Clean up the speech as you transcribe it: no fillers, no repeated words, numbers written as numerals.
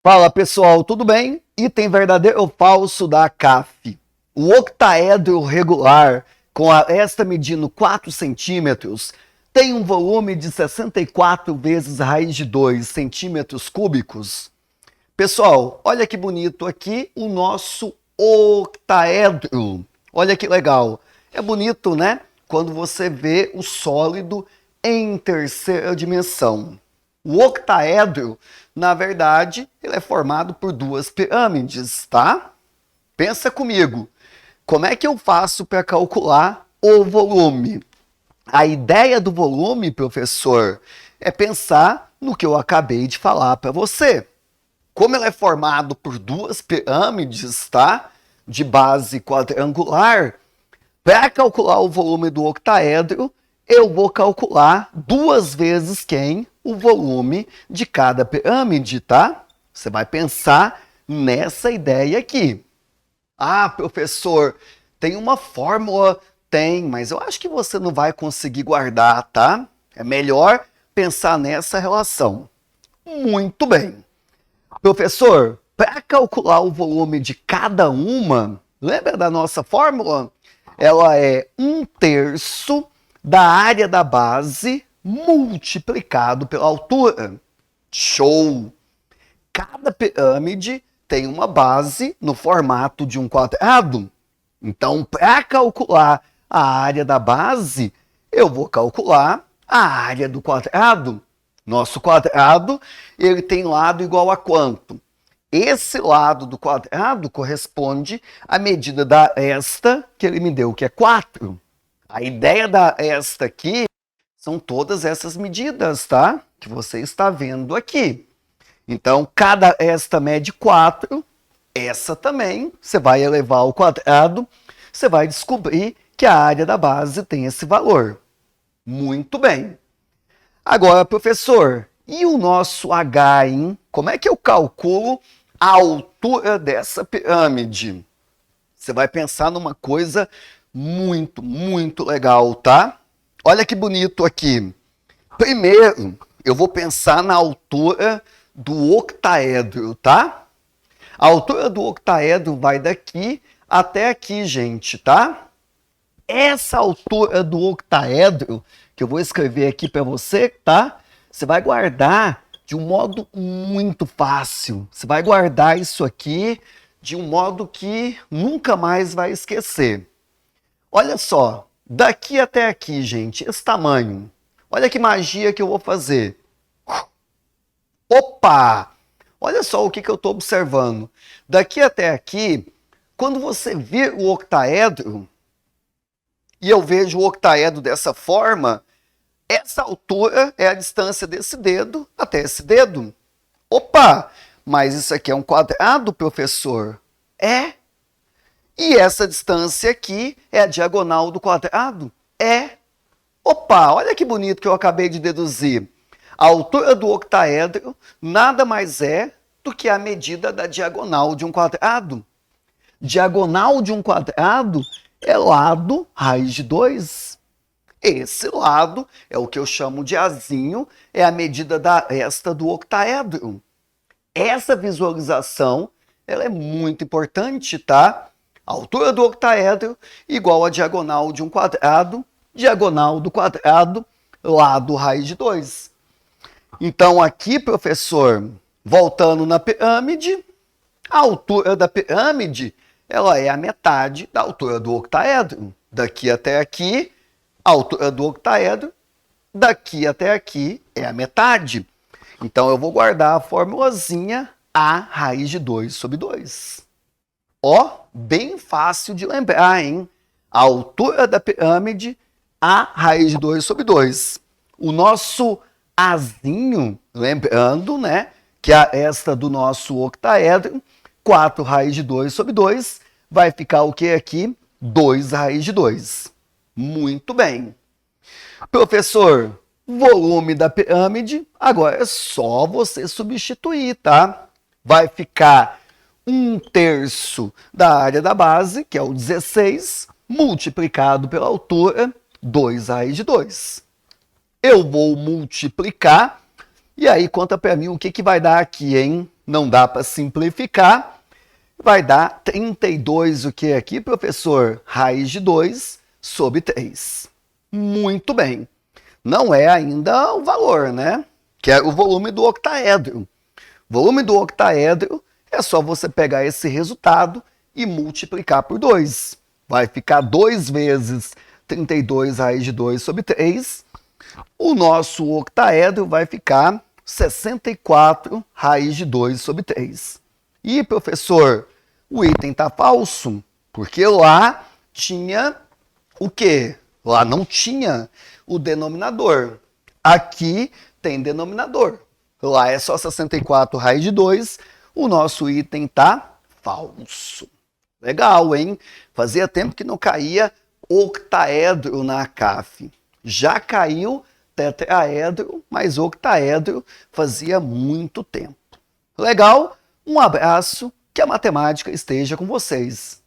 Fala pessoal, tudo bem? Item verdadeiro ou falso da CAF. O octaedro regular, com a esta medindo 4 centímetros, tem um volume de 64 vezes raiz de 2 centímetros cúbicos. Pessoal, olha que bonito aqui o nosso octaedro. Olha que legal. É bonito, né? Quando você vê o sólido em terceira dimensão. O octaedro, na verdade, ele é formado por duas pirâmides, tá? Pensa comigo. Como é que eu faço para calcular o volume? A ideia do volume, professor, é pensar no que eu acabei de falar para você. Como ele é formado por duas pirâmides, tá? De base quadrangular, para calcular o volume do octaedro, eu vou calcular duas vezes quem? O volume de cada pirâmide, tá? Você vai pensar nessa ideia aqui. Ah, professor, tem uma fórmula? Tem, mas eu acho que você não vai conseguir guardar, tá? É melhor pensar nessa relação. Muito bem. Professor, para calcular o volume de cada uma, lembra da nossa fórmula? Ela é 1/3 da área da base multiplicado pela altura. Show! Cada pirâmide tem uma base no formato de um quadrado. Então, para calcular a área da base, eu vou calcular a área do quadrado. Nosso quadrado, ele tem lado igual a quanto? Esse lado do quadrado corresponde à medida da esta que ele me deu, que é 4. A ideia da esta aqui são todas essas medidas, tá? Que você está vendo aqui. Então, cada esta mede 4, essa também, você vai elevar ao quadrado, você vai descobrir que a área da base tem esse valor. Muito bem. Agora, professor, e o nosso H, hein? Como é que eu calculo a altura dessa pirâmide? Você vai pensar numa coisa muito legal, tá? Olha que bonito aqui. Primeiro, eu vou pensar na altura do octaedro, tá? A altura do octaedro vai daqui até aqui, gente, tá? Essa altura do octaedro, que eu vou escrever aqui para você, tá? Você vai guardar de um modo muito fácil. Você vai guardar isso aqui de um modo que nunca mais vai esquecer. Olha só, daqui até aqui, gente, esse tamanho. Olha que magia que eu vou fazer. Opa! Olha só o que eu estou observando. Daqui até aqui, quando você vir o octaedro, e eu vejo o octaedro dessa forma, essa altura é a distância desse dedo até esse dedo. Opa! Mas isso aqui é um quadrado, professor? É. E essa distância aqui é a diagonal do quadrado? É. Opa, olha que bonito que eu acabei de deduzir. A altura do octaedro nada mais é do que a medida da diagonal de um quadrado. Diagonal de um quadrado é lado raiz de 2. Esse lado é o que eu chamo de Azinho, é a medida da resta do octaedro. Essa visualização ela é muito importante, tá? A altura do octaedro igual a diagonal de um quadrado, diagonal do quadrado, lado raiz de 2. Então aqui, professor, voltando na pirâmide, a altura da pirâmide ela é a metade da altura do octaedro. Daqui até aqui, a altura do octaedro, daqui até aqui é a metade. Então eu vou guardar a formulazinha A raiz de 2 sobre 2. Ó, bem fácil de lembrar, hein? A altura da pirâmide, A raiz de 2 sobre 2. O nosso Azinho, lembrando, né, que a esta do nosso octaedro, 4 raiz de 2 sobre 2, vai ficar o que aqui? 2 raiz de 2. Muito bem. Professor, volume da pirâmide, agora é só você substituir, tá? Vai ficar 1/3 da área da base, que é o 16, multiplicado pela altura, 2 raiz de 2. Eu vou multiplicar, e aí conta para mim o que vai dar aqui, hein? não dá para simplificar. Vai dar 32 o que aqui, professor? Raiz de 2 sobre 3. Muito bem. Não é ainda o valor, né? Que é o volume do octaedro. O volume do octaedro é só você pegar esse resultado e multiplicar por 2. Vai ficar 2 vezes 32 raiz de 2 sobre 3. O nosso octaedro vai ficar 64 raiz de 2 sobre 3. E, professor, o item está falso, porque lá tinha o quê? Lá não tinha o denominador. Aqui tem denominador. Lá é só 64 raiz de 2. O nosso item está falso. Legal, hein? Fazia tempo que não caía octaedro na CAF. Já caiu tetraedro, mas octaedro fazia muito tempo. Legal? Um abraço, que a matemática esteja com vocês.